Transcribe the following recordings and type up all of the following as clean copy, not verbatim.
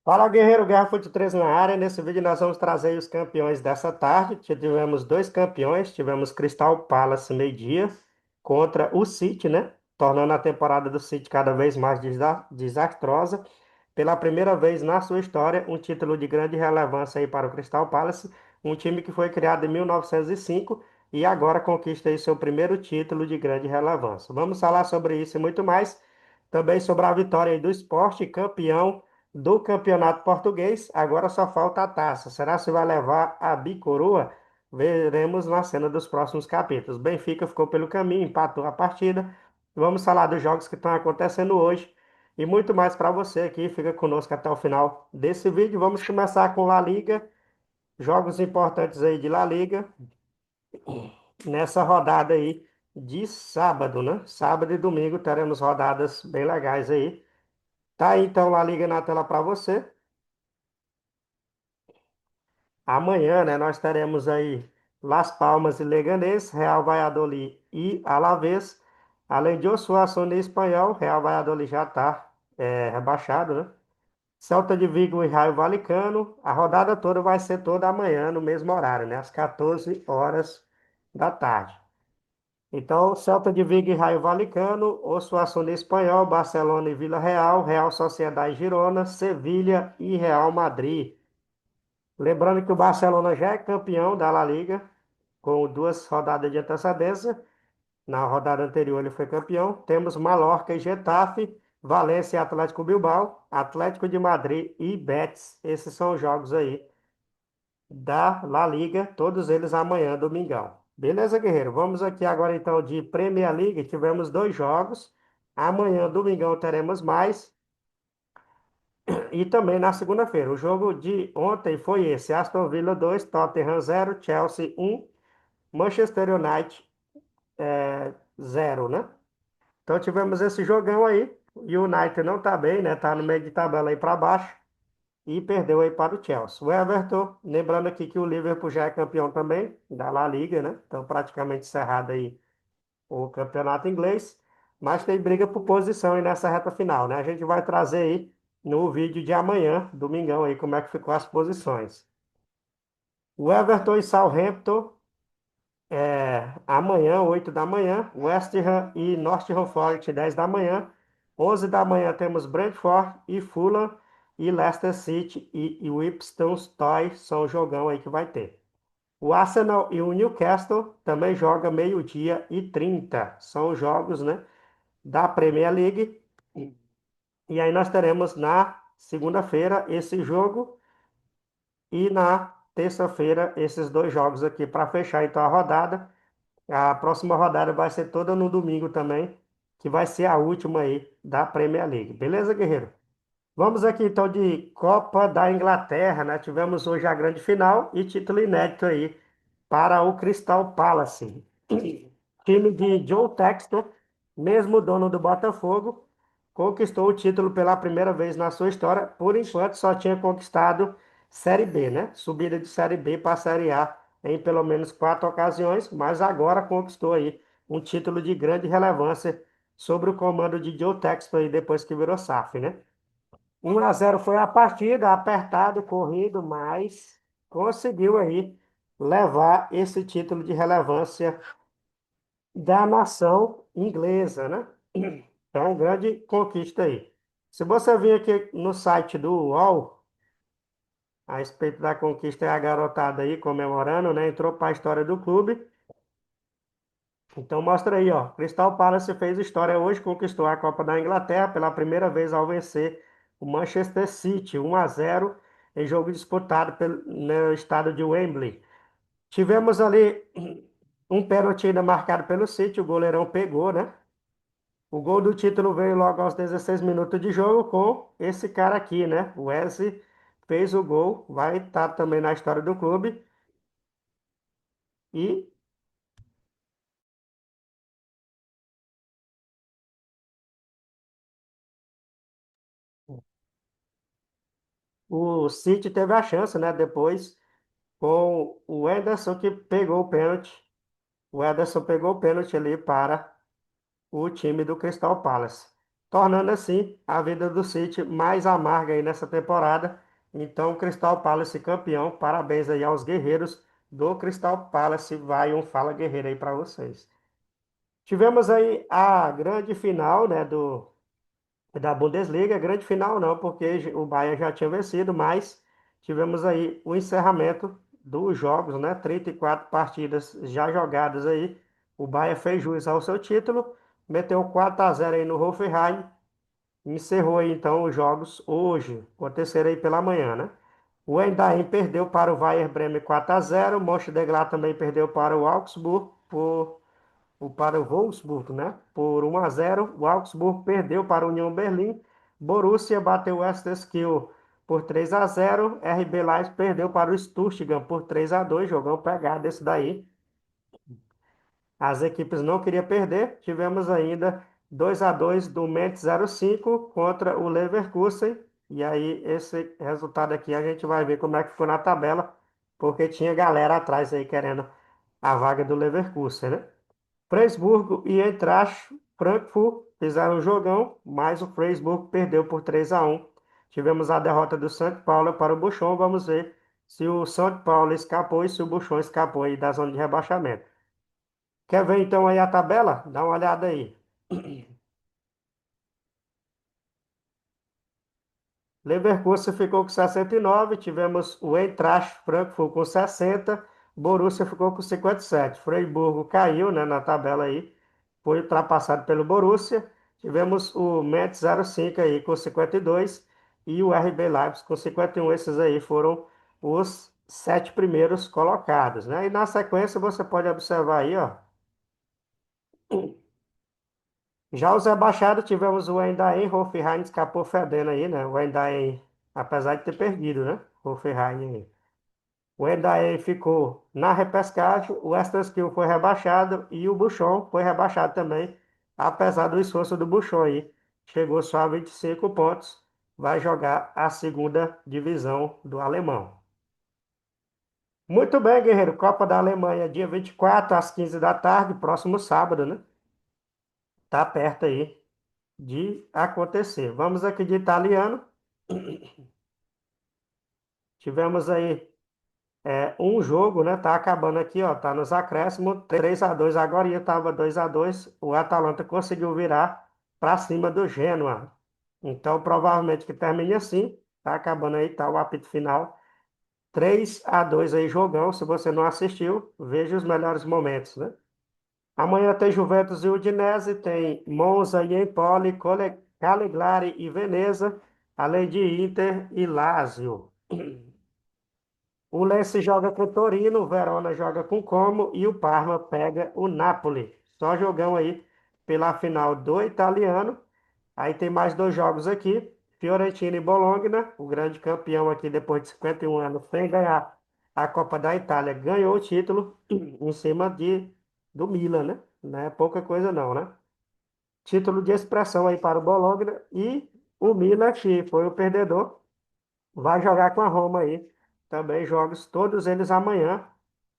Fala, guerreiro, Guerra Fute 13 na área. Nesse vídeo nós vamos trazer os campeões dessa tarde. Tivemos dois campeões, tivemos Crystal Palace meio-dia contra o City, né? Tornando a temporada do City cada vez mais desastrosa. Pela primeira vez na sua história, um título de grande relevância aí para o Crystal Palace, um time que foi criado em 1905 e agora conquista aí seu primeiro título de grande relevância. Vamos falar sobre isso e muito mais. Também sobre a vitória aí do Sport, campeão do Campeonato Português. Agora só falta a taça. Será se vai levar a bicoroa? Veremos na cena dos próximos capítulos. Benfica ficou pelo caminho, empatou a partida. Vamos falar dos jogos que estão acontecendo hoje e muito mais para você aqui. Fica conosco até o final desse vídeo. Vamos começar com La Liga, jogos importantes aí de La Liga nessa rodada aí de sábado, né? Sábado e domingo teremos rodadas bem legais aí. Tá aí então La Liga na tela para você. Amanhã, né, nós teremos aí Las Palmas e Leganés, Real Valladolid e Alavés, além de Osasuna e Espanhol. Real Valladolid já está rebaixado, né? Celta de Vigo e Raio Valecano. A rodada toda vai ser toda amanhã, no mesmo horário, né? Às 14 horas da tarde. Então, Celta de Vigo e Raio Valecano, Osasuna e Espanhol, Barcelona e Vila Real, Real Sociedade e Girona, Sevilha e Real Madrid. Lembrando que o Barcelona já é campeão da La Liga, com duas rodadas de antecedência. Na rodada anterior ele foi campeão. Temos Mallorca e Getafe, Valência e Atlético Bilbao, Atlético de Madrid e Betis. Esses são os jogos aí da La Liga, todos eles amanhã, domingão. Beleza, guerreiro? Vamos aqui agora então de Premier League. Tivemos dois jogos. Amanhã, domingão, teremos mais. E também na segunda-feira. O jogo de ontem foi esse: Aston Villa 2, Tottenham 0, Chelsea 1, Manchester United 0, né? Então tivemos esse jogão aí. O United não tá bem, né? Tá no meio de tabela aí para baixo e perdeu aí para o Chelsea. O Everton, lembrando aqui que o Liverpool já é campeão também da La Liga, né? Então praticamente encerrado aí o campeonato inglês, mas tem briga por posição aí nessa reta final, né? A gente vai trazer aí no vídeo de amanhã, domingão aí, como é que ficou as posições. O Everton e Southampton, amanhã, 8 da manhã. West Ham e Nottingham Forest, 10 da manhã. 11 da manhã temos Brentford e Fulham e Leicester City e Ipswich Town, são o jogão aí que vai ter. O Arsenal e o Newcastle também joga meio-dia e 30. São os jogos, né, da Premier League. E aí nós teremos na segunda-feira esse jogo e na terça-feira esses dois jogos aqui para fechar então a rodada. A próxima rodada vai ser toda no domingo também, que vai ser a última aí da Premier League. Beleza, guerreiro? Vamos aqui então de Copa da Inglaterra, né? Tivemos hoje a grande final e título inédito aí para o Crystal Palace. Time de Joe Textor, mesmo dono do Botafogo, conquistou o título pela primeira vez na sua história. Por enquanto, só tinha conquistado Série B, né? Subida de Série B para a Série A em pelo menos quatro ocasiões, mas agora conquistou aí um título de grande relevância sobre o comando de Joe Textor aí depois que virou SAF, né? 1-0 foi a partida, apertado, corrido, mas conseguiu aí levar esse título de relevância da nação inglesa, né? Então, grande conquista aí. Se você vir aqui no site do UOL, a respeito da conquista, é a garotada aí comemorando, né? Entrou para a história do clube. Então, mostra aí, ó. Crystal Palace fez história hoje, conquistou a Copa da Inglaterra pela primeira vez ao vencer o Manchester City 1-0 em jogo disputado no estádio de Wembley. Tivemos ali um pênalti ainda marcado pelo City, o goleirão pegou, né? O gol do título veio logo aos 16 minutos de jogo com esse cara aqui, né? O Wesley fez o gol, vai estar também na história do clube. E o City teve a chance, né? Depois com o Ederson que pegou o pênalti. O Ederson pegou o pênalti ali para o time do Crystal Palace. tornando assim a vida do City mais amarga aí nessa temporada. Então, Crystal Palace campeão. Parabéns aí aos guerreiros do Crystal Palace. Vai um fala guerreiro aí para vocês. Tivemos aí a grande final, né, da Bundesliga. Grande final não, porque o Bayern já tinha vencido, mas tivemos aí o encerramento dos jogos, né? 34 partidas já jogadas aí. O Bayern fez jus ao seu título, meteu 4-0 aí no Hoffenheim. Encerrou aí então os jogos hoje, aconteceram aí pela manhã, né? O Eindhoven perdeu para o Werder Bremen 4-0, o Mönchengladbach também perdeu para o Augsburg para o Wolfsburg, né? Por 1-0. O Augsburg perdeu para o União Berlim. Borussia bateu o Esteghlal por 3-0. RB Leipzig perdeu para o Stuttgart por 3-2. Jogão pegado esse daí. As equipes não queriam perder. Tivemos ainda 2-2 do Mainz 05 contra o Leverkusen. E aí, esse resultado aqui a gente vai ver como é que ficou na tabela, porque tinha galera atrás aí querendo a vaga do Leverkusen, né? Freiburg e Eintracht Frankfurt fizeram um jogão, mas o Freiburg perdeu por 3-1. Tivemos a derrota do São Paulo para o Buchon. Vamos ver se o São Paulo escapou e se o Buchon escapou aí da zona de rebaixamento. Quer ver então aí a tabela? Dá uma olhada aí. Leverkusen ficou com 69, tivemos o Eintracht Frankfurt com 60, Borussia ficou com 57. Freiburg caiu, né, na tabela aí, foi ultrapassado pelo Borussia. Tivemos o Metz 05 aí com 52 e o RB Leipzig com 51. Esses aí foram os sete primeiros colocados, né? E na sequência você pode observar aí, ó. Já os rebaixados tivemos o Endaen, Hoffenheim escapou fedendo aí, né? O Endaen, apesar de ter perdido, né? Hoffenheim aí. O Endaen ficou na repescagem, o Esteghlal foi rebaixado e o Buchon foi rebaixado também, apesar do esforço do Buchon aí. Chegou só a 25 pontos, vai jogar a segunda divisão do alemão. Muito bem, guerreiro. Copa da Alemanha, dia 24 às 15 da tarde, próximo sábado, né? Tá perto aí de acontecer. Vamos aqui de italiano. Tivemos aí um jogo, né? Tá acabando aqui, ó. Tá nos acréscimos, 3-2. Agora estava 2-2. O Atalanta conseguiu virar para cima do Genoa. Então, provavelmente que termine assim. Tá acabando aí, tá o apito final. 3-2 aí, jogão. Se você não assistiu, veja os melhores momentos, né? Amanhã tem Juventus e Udinese, tem Monza e Empoli, Cagliari e Veneza, além de Inter e Lazio. O Lecce joga com o Torino, o Verona joga com Como e o Parma pega o Napoli. Só jogão aí pela final do italiano. Aí tem mais dois jogos aqui. Fiorentina e Bologna, o grande campeão aqui depois de 51 anos, sem ganhar a Copa da Itália, ganhou o título em cima do Milan, né? Não é pouca coisa não, né? Título de expressão aí para o Bologna e o Milan, que foi o perdedor, vai jogar com a Roma aí. Também jogos todos eles amanhã.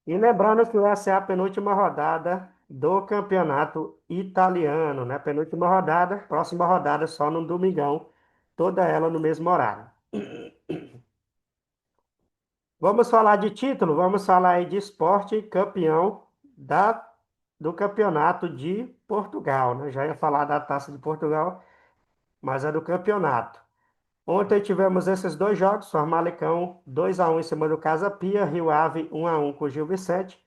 E lembrando que essa é a penúltima rodada do campeonato italiano, né? Penúltima rodada, próxima rodada só no domingão, toda ela no mesmo horário. Vamos falar de título, vamos falar aí de esporte campeão do campeonato de Portugal, né? Já ia falar da Taça de Portugal, mas é do campeonato. Ontem tivemos esses dois jogos, Famalicão 2-1 em cima do Casa Pia, Rio Ave 1-1 com o Gil Vicente.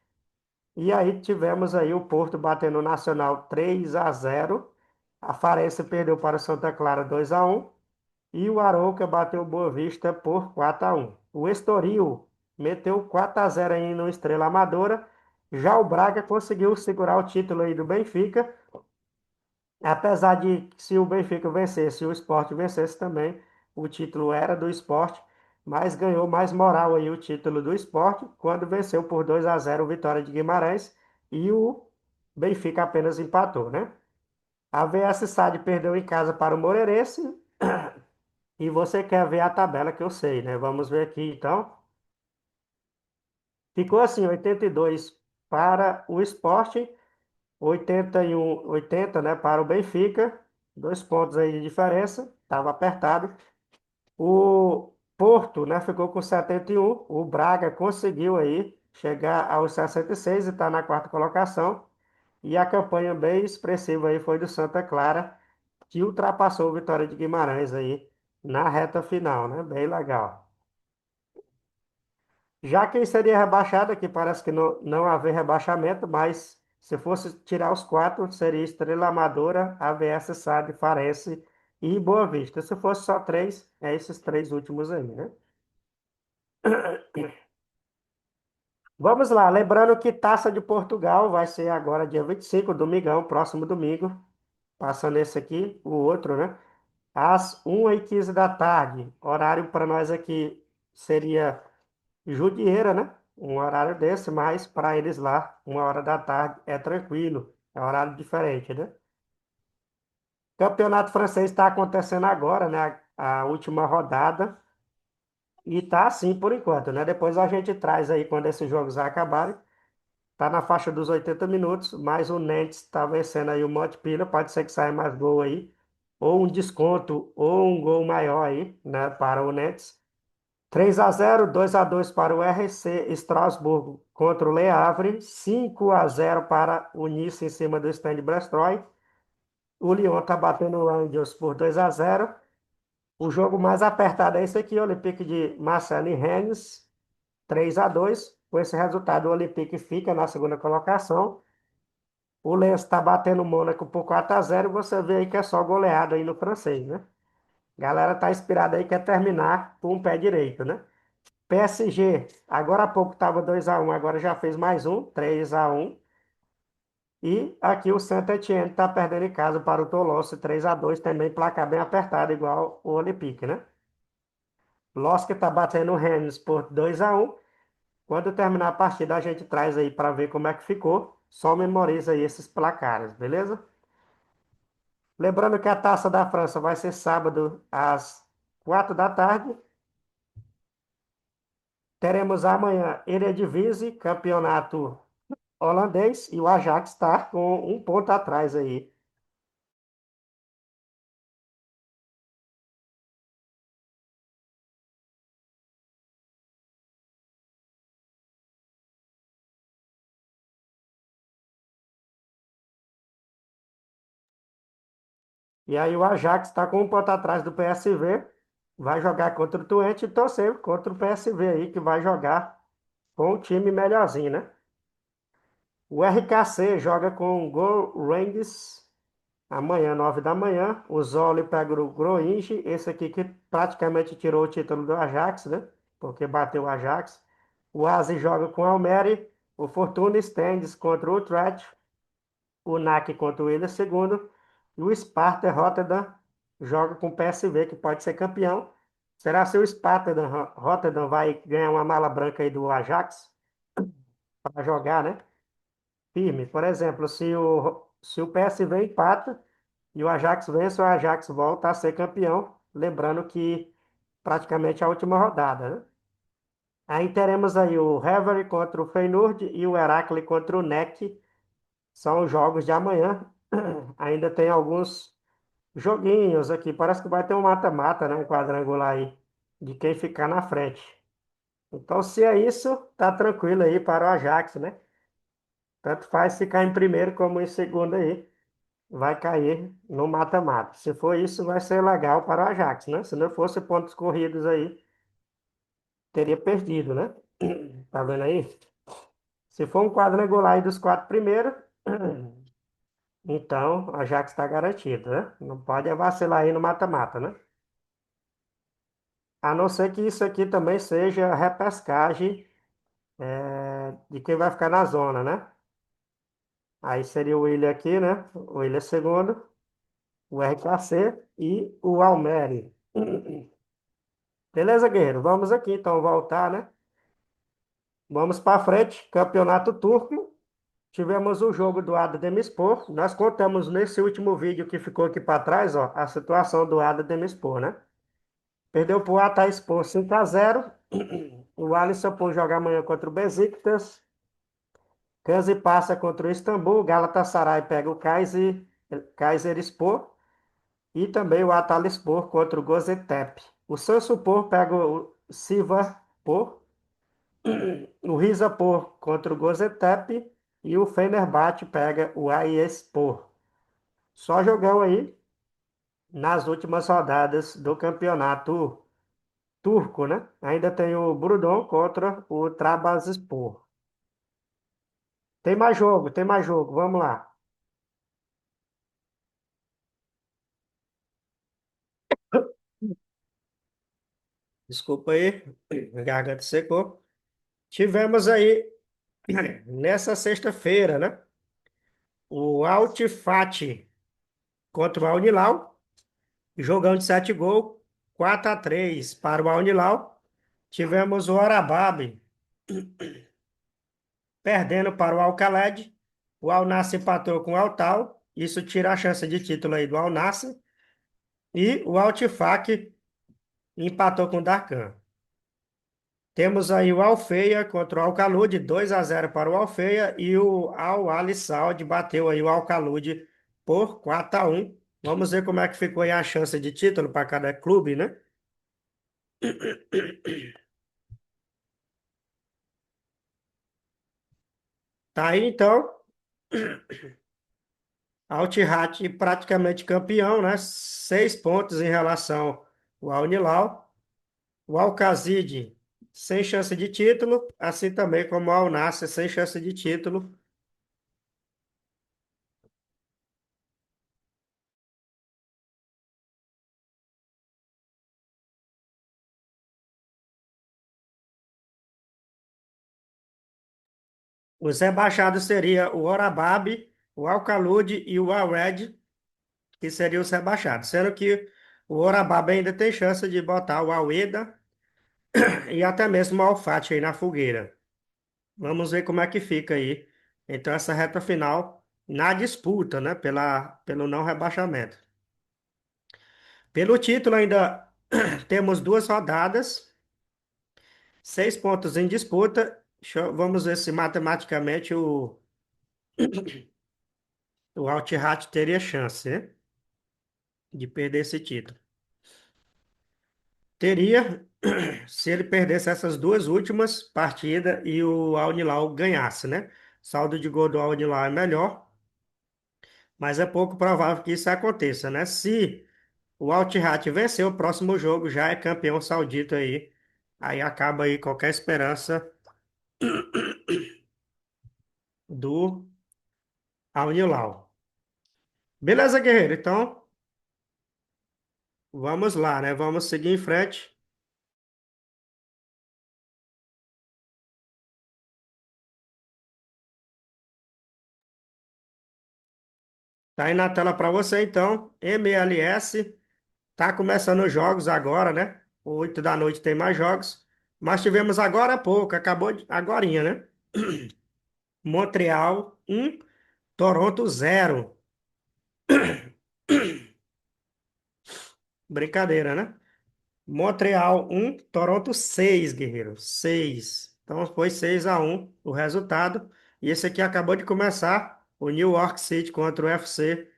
E aí tivemos aí o Porto batendo o Nacional 3-0. A Farense perdeu para o Santa Clara 2-1. E o Arouca bateu o Boa Vista por 4-1. O Estoril meteu 4-0 aí no Estrela Amadora. Já o Braga conseguiu segurar o título aí do Benfica. Apesar de se o Benfica vencesse e o Sport vencesse também, o título era do Sport, mas ganhou mais moral aí o título do Sport quando venceu por 2-0 o Vitória de Guimarães e o Benfica apenas empatou, né? A VS SAD perdeu em casa para o Moreirense e você quer ver a tabela que eu sei, né? Vamos ver aqui então. Ficou assim, 82 para o Sport, 81, 80, né, para o Benfica. Dois pontos aí de diferença, estava apertado. O Porto, né, ficou com 71. O Braga conseguiu aí chegar aos 66 e está na quarta colocação. E a campanha bem expressiva aí foi do Santa Clara, que ultrapassou o Vitória de Guimarães aí na reta final, né? Bem legal. Já quem seria rebaixado, aqui parece que não haver rebaixamento, mas se fosse tirar os quatro, seria Estrela Amadora, AVS, SAD, Farense e Boa Vista. Se fosse só três, é esses três últimos aí, né? Vamos lá, lembrando que Taça de Portugal vai ser agora dia 25, domingão, próximo domingo. Passando esse aqui, o outro, né? Às 1h15 da tarde. Horário para nós aqui seria Judieira, né? Um horário desse, mas para eles lá, 1h da tarde é tranquilo. É horário diferente, né? Campeonato francês está acontecendo agora, né? A última rodada. E tá assim por enquanto, né? Depois a gente traz aí quando esses jogos acabarem. Tá na faixa dos 80 minutos, mas o Nantes está vencendo aí o Montpellier. Pode ser que saia mais gol aí. Ou um desconto, ou um gol maior aí, né? Para o Nantes. 3-0, 2-2 para o RC Estrasburgo contra o Le Havre, 5-0 para o Nice em cima do Stade Brestois. O Lyon está batendo o Angels por 2-0. O jogo mais apertado é esse aqui, Olympique de Marseille e Rennes, 3-2. Com esse resultado, o Olympique fica na segunda colocação. O Lens está batendo o Mônaco por 4-0. Você vê aí que é só goleada aí no francês, né? Galera tá inspirada aí, quer terminar com o pé direito, né? PSG, agora há pouco estava 2-1, agora já fez mais um, 3-1. E aqui o Saint-Étienne está perdendo em casa para o Toulouse, 3-2, também placar bem apertado, igual o Olympique, né? Losc está batendo o Rennes por 2-1. Quando terminar a partida, a gente traz aí para ver como é que ficou. Só memoriza aí esses placares, beleza? Lembrando que a Taça da França vai ser sábado às 4 da tarde. Teremos amanhã Eredivisie, campeonato holandês, e o Ajax está com um ponto atrás aí. E aí o Ajax está com um ponto atrás do PSV, vai jogar contra o Twente e torcer contra o PSV aí, que vai jogar com o time melhorzinho, né? O RKC joga com o Go Rangers amanhã, 9 da manhã. O Zoli pega o Groningen, esse aqui que praticamente tirou o título do Ajax, né? Porque bateu o Ajax. O AZ joga com o Almere. O Fortuna Stendes contra o Utrecht. O NAC contra o Willian segundo. E o Sparta Rotterdam joga com o PSV, que pode ser campeão. Será se o Sparta Rotterdam vai ganhar uma mala branca aí do Ajax para jogar, né? Firme. Por exemplo, se o PSV empata e o Ajax vence, o Ajax volta a ser campeão. Lembrando que praticamente a última rodada, né? Aí teremos aí o Hever contra o Feyenoord e o Heracles contra o NEC. São os jogos de amanhã. Ainda tem alguns joguinhos aqui. Parece que vai ter um mata-mata, né? Um quadrangular aí. De quem ficar na frente. Então, se é isso, tá tranquilo aí para o Ajax, né? Tanto faz ficar em primeiro como em segundo aí. Vai cair no mata-mata. Se for isso, vai ser legal para o Ajax, né? Se não fosse pontos corridos aí, teria perdido, né? Tá vendo aí? Se for um quadrangular aí dos quatro primeiros, então o Ajax está garantido, né? Não pode vacilar aí no mata-mata, né? A não ser que isso aqui também seja repescagem de quem vai ficar na zona, né? Aí seria o Willian aqui, né? O Willian segundo, o RKC e o Almere. Beleza, guerreiro? Vamos aqui então voltar, né? Vamos para frente. Campeonato Turco. Tivemos o jogo do Ada Demirspor. Nós contamos nesse último vídeo que ficou aqui para trás, ó, a situação do Ada Demirspor, né? Perdeu para o Ataspor 5-0. O Alisson por jogar amanhã contra o Besiktas. Kazi passa contra o Istambul. Galatasaray pega o Kayserispor. E também o Atalispor contra o Gaziantep. O Samsunspor pega o Sivasspor, o Rizaspor contra o Gaziantep e o Fenerbahçe pega o Ayespor. Só jogão aí nas últimas rodadas do campeonato turco, né? Ainda tem o Brudon contra o Trabzonspor. Tem mais jogo, tem mais jogo. Vamos lá. Desculpa aí, a garganta secou. Tivemos aí nessa sexta-feira, né? O Al Fati contra o Al Hilal, jogão de 7 gols, 4-3 para o Al Hilal. Tivemos o Arababi perdendo para o Al Khaled. O Al Nassr empatou com o Al Tal. Isso tira a chance de título aí do Al Nassr. E o Al Tifaq empatou com o Darkan. Temos aí o Alfeia contra o Alcalude, 2-0 para o Alfeia. E o Al Ahly Saud bateu aí o Alcalude por 4-1. Vamos ver como é que ficou aí a chance de título para cada clube, né? Tá aí então, Al-Ittihad praticamente campeão, né? 6 pontos em relação ao Al-Hilal. O Al-Qasid sem chance de título, assim também como o Al-Nassr sem chance de título. Os rebaixados seria o Orababi, o Al-Khalud e o Al-Red, que seriam os rebaixados. Sendo que o Orababi ainda tem chance de botar o Al-Wehda e até mesmo o Al-Fatih aí na fogueira. Vamos ver como é que fica aí. Então, essa reta final na disputa, né? Pelo não rebaixamento. Pelo título, ainda temos 2 rodadas, 6 pontos em disputa. Vamos ver se matematicamente o Al-Ittihad teria chance, né, de perder esse título. Teria, se ele perdesse essas 2 últimas partidas e o Al-Hilal ganhasse, né? Saldo de gol do Al-Hilal é melhor, mas é pouco provável que isso aconteça, né? Se o Al-Ittihad vencer o próximo jogo, já é campeão saudita aí. Aí acaba aí qualquer esperança do Al-Hilal. Beleza, guerreiro? Então, vamos lá, né? Vamos seguir em frente. Tá aí na tela para você, então. MLS. Tá começando os jogos agora, né? 8 da noite tem mais jogos. Mas tivemos agora há pouco, acabou agorinha, né? Montreal 1, Toronto 0. Brincadeira, né? Montreal 1, Toronto 6, guerreiro. 6. Então foi 6-1 o resultado. E esse aqui acabou de começar. O New York City contra o UFC.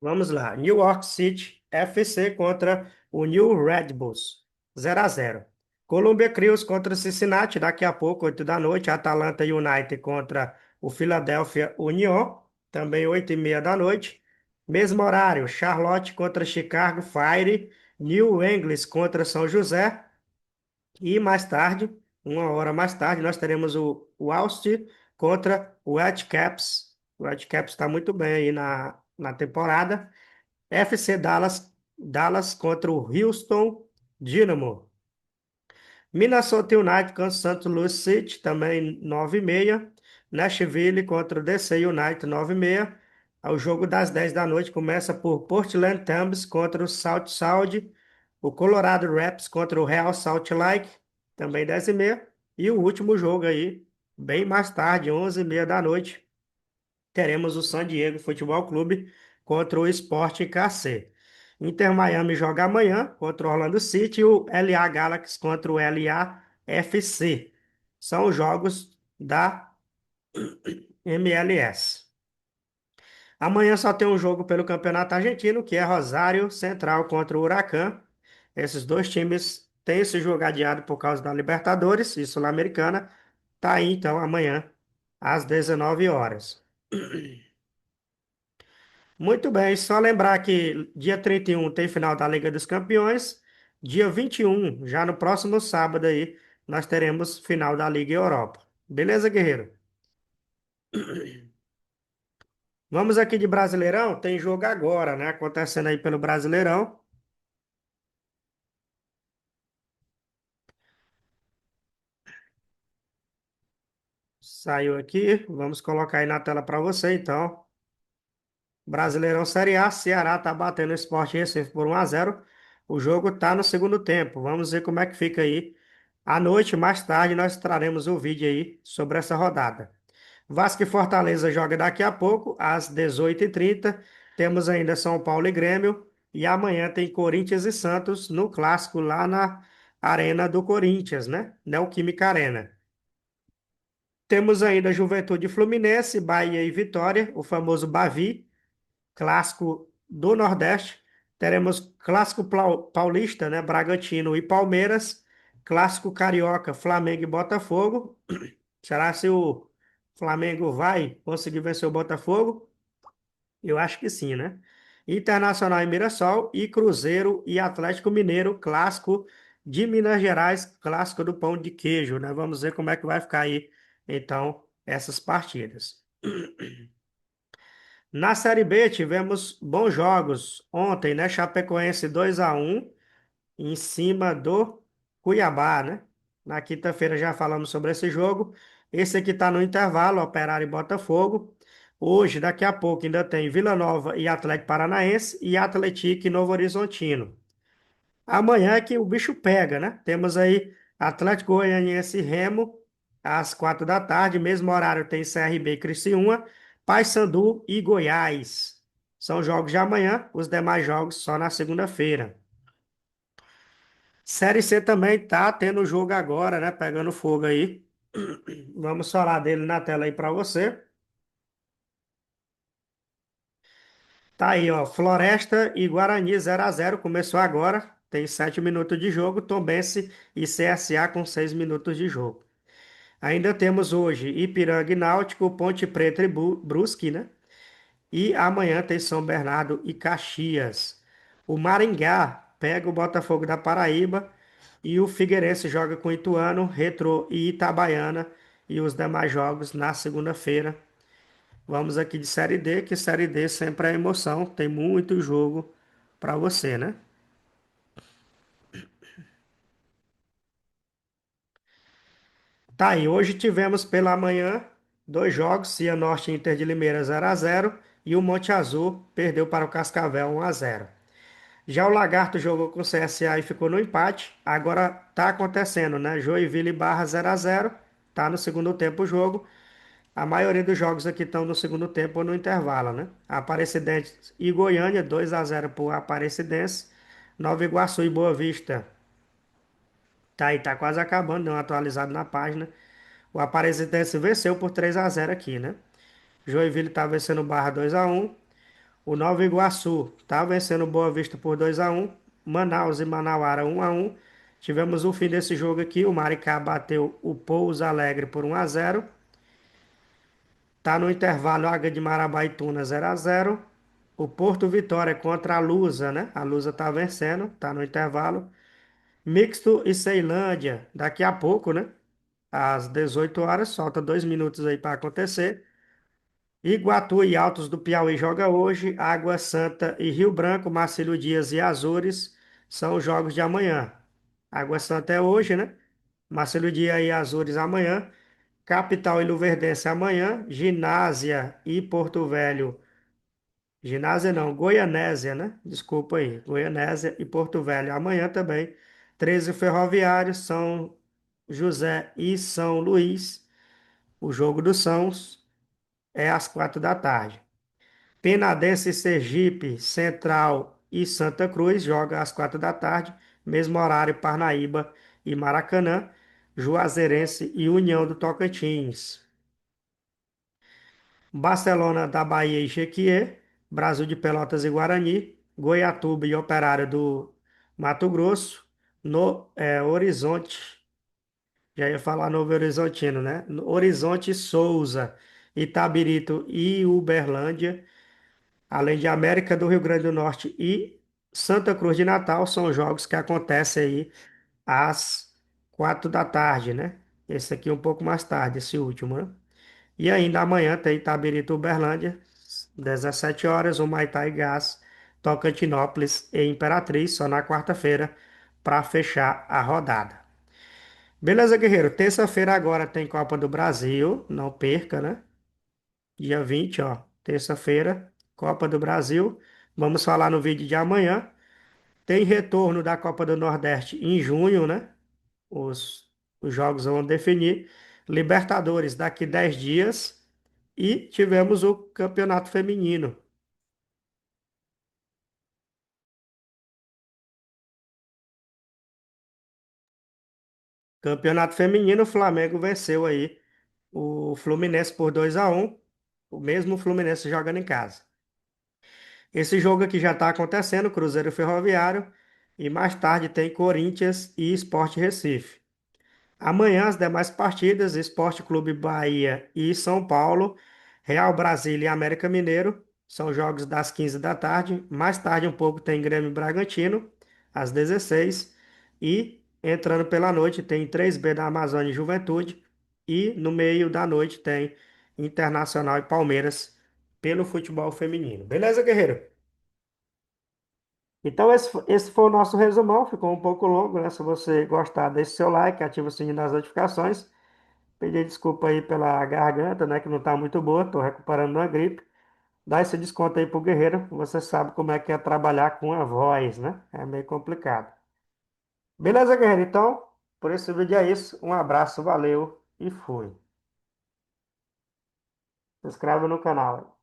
Vamos lá. New York City FC contra o New Red Bulls. 0-0. Columbia Crews contra o Cincinnati. Daqui a pouco, 8 da noite. Atalanta United contra o Philadelphia Union. Também 8h30 da noite. Mesmo horário. Charlotte contra Chicago Fire. New England contra São José. E mais tarde, 1 hora mais tarde, nós teremos o Austin contra o Whitecaps. O Whitecaps está muito bem aí na temporada. FC Dallas contra o Houston Dynamo. Minnesota United contra o St. Louis City, também 9h30. Nashville contra o DC United, 9h30. O jogo das 10 da noite começa por Portland Timbers contra o South Saudi. O Colorado Rapids contra o Real Salt Lake, também 10h30. E o último jogo aí, bem mais tarde, 11h30 da noite, teremos o San Diego Futebol Clube contra o Sport KC. Inter Miami joga amanhã contra o Orlando City e o LA Galaxy contra o LAFC. São os jogos da MLS. Amanhã só tem um jogo pelo Campeonato Argentino, que é Rosário Central contra o Huracan. Esses dois times têm esse jogo adiado por causa da Libertadores e Sul-Americana. Tá aí então amanhã, às 19 horas. Muito bem, só lembrar que dia 31 tem final da Liga dos Campeões. Dia 21, já no próximo sábado aí, nós teremos final da Liga Europa. Beleza, guerreiro? Vamos aqui de Brasileirão, tem jogo agora, né? Acontecendo aí pelo Brasileirão. Saiu aqui, vamos colocar aí na tela para você, então. Brasileirão Série A, Ceará tá batendo o Sport Recife por 1-0. O jogo tá no segundo tempo. Vamos ver como é que fica aí. À noite, mais tarde, nós traremos o vídeo aí sobre essa rodada. Vasco e Fortaleza joga daqui a pouco, às 18h30. Temos ainda São Paulo e Grêmio. E amanhã tem Corinthians e Santos no clássico lá na Arena do Corinthians, né? Neoquímica Arena. Temos ainda Juventude e Fluminense, Bahia e Vitória, o famoso Bavi, clássico do Nordeste. Teremos clássico paulista, né? Bragantino e Palmeiras, clássico carioca, Flamengo e Botafogo. Será se o Flamengo vai conseguir vencer o Botafogo? Eu acho que sim, né? Internacional e Mirassol e Cruzeiro e Atlético Mineiro, clássico de Minas Gerais, clássico do pão de queijo, né? Vamos ver como é que vai ficar aí, então, essas partidas. Na Série B tivemos bons jogos ontem, né? Chapecoense 2-1 em cima do Cuiabá, né? Na quinta-feira já falamos sobre esse jogo. Esse aqui está no intervalo, Operário e Botafogo. Hoje, daqui a pouco, ainda tem Vila Nova e Atlético Paranaense e Atlético e Novo Horizontino. Amanhã é que o bicho pega, né? Temos aí Atlético Goianiense e Remo às 4 da tarde. Mesmo horário tem CRB e Criciúma, Paysandu e Goiás. São jogos de amanhã, os demais jogos só na segunda-feira. Série C também tá tendo jogo agora, né? Pegando fogo aí. Vamos falar dele na tela aí para você. Tá aí, ó. Floresta e Guarani 0-0. Começou agora. Tem 7 minutos de jogo. Tombense e CSA com 6 minutos de jogo. Ainda temos hoje Ipiranga e Náutico, Ponte Preta e Brusque, né? E amanhã tem São Bernardo e Caxias. O Maringá pega o Botafogo da Paraíba e o Figueirense joga com Ituano, Retrô e Itabaiana e os demais jogos na segunda-feira. Vamos aqui de Série D, que Série D sempre é emoção, tem muito jogo para você, né? Tá aí, hoje tivemos pela manhã dois jogos, Cianorte e Inter de Limeira 0-0 e o Monte Azul perdeu para o Cascavel 1-0. Já o Lagarto jogou com o CSA e ficou no empate. Agora tá acontecendo, né? Joinville e Barra 0-0. Tá no segundo tempo o jogo. A maioria dos jogos aqui estão no segundo tempo ou no intervalo, né? Aparecidense e Goiânia 2-0 por Aparecidense. Nova Iguaçu e Boa Vista. Tá aí, tá quase acabando, deu uma atualizada na página. O Aparecidense venceu por 3-0 aqui, né? Joinville tá vencendo o Barra 2-1. O Nova Iguaçu tá vencendo o Boa Vista por 2-1. Manaus e Manauara 1-1. Tivemos o fim desse jogo aqui. O Maricá bateu o Pouso Alegre por 1-0. Tá no intervalo Águia de Marabaituna 0-0. O Porto Vitória contra a Lusa, né? A Lusa tá vencendo, tá no intervalo. Mixto e Ceilândia, daqui a pouco, né? Às 18 horas, falta 2 minutos aí para acontecer. Iguatu e Altos do Piauí joga hoje. Água Santa e Rio Branco, Marcílio Dias e Azores são os jogos de amanhã. Água Santa é hoje, né? Marcílio Dias e Azores amanhã. Capital e Luverdense amanhã. Ginásia e Porto Velho. Ginásia não, Goianésia, né? Desculpa aí. Goianésia e Porto Velho amanhã também. 13 Ferroviários, São José e São Luís. O jogo dos Sãos é às 4 da tarde. Penadense e Sergipe, Central e Santa Cruz joga às 4 da tarde, mesmo horário Parnaíba e Maracanã, Juazeirense e União do Tocantins. Barcelona da Bahia e Jequié, Brasil de Pelotas e Guarani, Goiatuba e Operário do Mato Grosso, no Horizonte, já ia falar Novo Horizontino, né? No Horizonte Souza, Itabirito e Uberlândia, além de América do Rio Grande do Norte e Santa Cruz de Natal, são jogos que acontecem aí às 4 da tarde, né? Esse aqui um pouco mais tarde, esse último, né? E ainda amanhã tem Itabirito Uberlândia, 17 horas, Humaitá e Gás, Tocantinópolis e Imperatriz, só na quarta-feira, para fechar a rodada. Beleza, guerreiro? Terça-feira agora tem Copa do Brasil, não perca, né? Dia 20, ó, terça-feira, Copa do Brasil. Vamos falar no vídeo de amanhã. Tem retorno da Copa do Nordeste em junho, né? Os jogos vão definir. Libertadores daqui 10 dias. E tivemos o Campeonato Feminino. Campeonato Feminino, o Flamengo venceu aí o Fluminense por 2-1. O mesmo Fluminense jogando em casa. Esse jogo aqui já está acontecendo, Cruzeiro e Ferroviário. E mais tarde tem Corinthians e Sport Recife. Amanhã, as demais partidas: Esporte Clube Bahia e São Paulo, Real Brasília e América Mineiro, são jogos das 15 da tarde. Mais tarde, um pouco, tem Grêmio e Bragantino, às 16. E entrando pela noite, tem 3B da Amazônia e Juventude. E no meio da noite tem Internacional e Palmeiras pelo futebol feminino. Beleza, guerreiro? Então, esse foi o nosso resumão. Ficou um pouco longo, né? Se você gostar, deixe seu like, ative o sininho das notificações. Pedir desculpa aí pela garganta, né? Que não tá muito boa. Tô recuperando uma gripe. Dá esse desconto aí pro guerreiro. Você sabe como é que é trabalhar com a voz, né? É meio complicado. Beleza, guerreiro? Então, por esse vídeo é isso. Um abraço, valeu e fui. Se inscreve no canal.